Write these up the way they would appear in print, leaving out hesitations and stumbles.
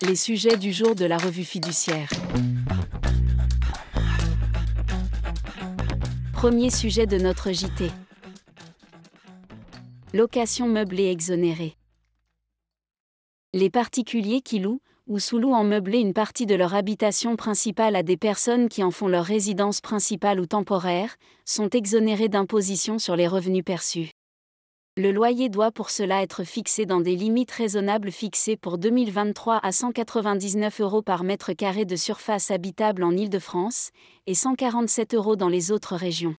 Les sujets du jour de la revue fiduciaire. Premier sujet de notre JT. Location meublée exonérée. Les particuliers qui louent ou sous-louent en meublé une partie de leur habitation principale à des personnes qui en font leur résidence principale ou temporaire, sont exonérés d'imposition sur les revenus perçus. Le loyer doit pour cela être fixé dans des limites raisonnables fixées pour 2023 à 199 € par mètre carré de surface habitable en Île-de-France et 147 € dans les autres régions.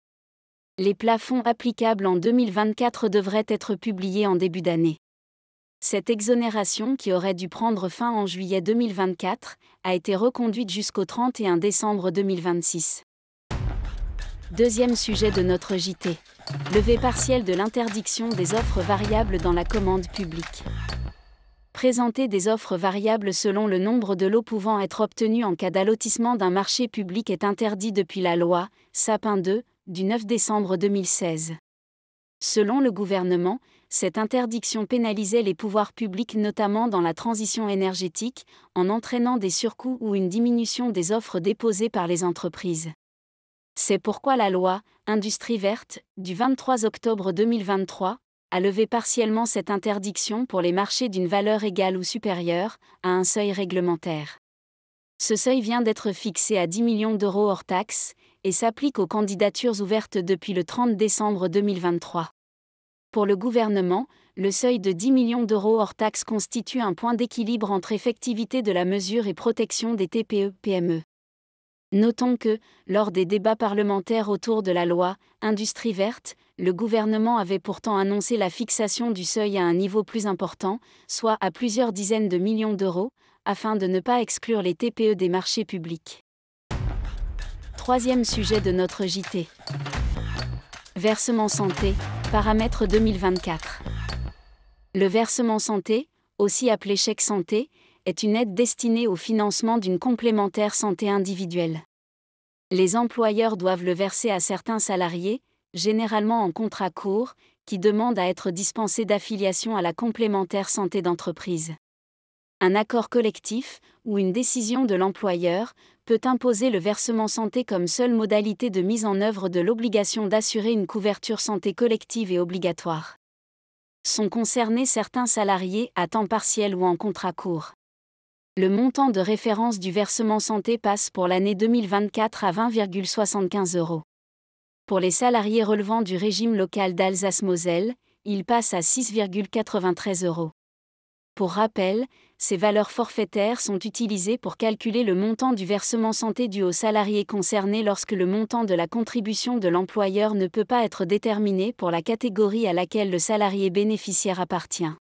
Les plafonds applicables en 2024 devraient être publiés en début d'année. Cette exonération, qui aurait dû prendre fin en juillet 2024, a été reconduite jusqu'au 31 décembre 2026. Deuxième sujet de notre JT. Levée partielle de l'interdiction des offres variables dans la commande publique. Présenter des offres variables selon le nombre de lots pouvant être obtenus en cas d'allotissement d'un marché public est interdit depuis la loi Sapin 2 du 9 décembre 2016. Selon le gouvernement, cette interdiction pénalisait les pouvoirs publics notamment dans la transition énergétique, en entraînant des surcoûts ou une diminution des offres déposées par les entreprises. C'est pourquoi la loi Industrie verte, du 23 octobre 2023, a levé partiellement cette interdiction pour les marchés d'une valeur égale ou supérieure à un seuil réglementaire. Ce seuil vient d'être fixé à 10 millions € hors taxes et s'applique aux candidatures ouvertes depuis le 30 décembre 2023. Pour le gouvernement, le seuil de 10 millions € hors taxes constitue un point d'équilibre entre effectivité de la mesure et protection des TPE-PME. Notons que, lors des débats parlementaires autour de la loi Industrie verte, le gouvernement avait pourtant annoncé la fixation du seuil à un niveau plus important, soit à plusieurs dizaines de millions d'euros, afin de ne pas exclure les TPE des marchés publics. Troisième sujet de notre JT. Versement santé, paramètres 2024. Le versement santé, aussi appelé chèque santé, est une aide destinée au financement d'une complémentaire santé individuelle. Les employeurs doivent le verser à certains salariés, généralement en contrat court, qui demandent à être dispensés d'affiliation à la complémentaire santé d'entreprise. Un accord collectif, ou une décision de l'employeur, peut imposer le versement santé comme seule modalité de mise en œuvre de l'obligation d'assurer une couverture santé collective et obligatoire. Sont concernés certains salariés à temps partiel ou en contrat court. Le montant de référence du versement santé passe pour l'année 2024 à 20,75 €. Pour les salariés relevant du régime local d'Alsace-Moselle, il passe à 6,93 €. Pour rappel, ces valeurs forfaitaires sont utilisées pour calculer le montant du versement santé dû aux salariés concernés lorsque le montant de la contribution de l'employeur ne peut pas être déterminé pour la catégorie à laquelle le salarié bénéficiaire appartient.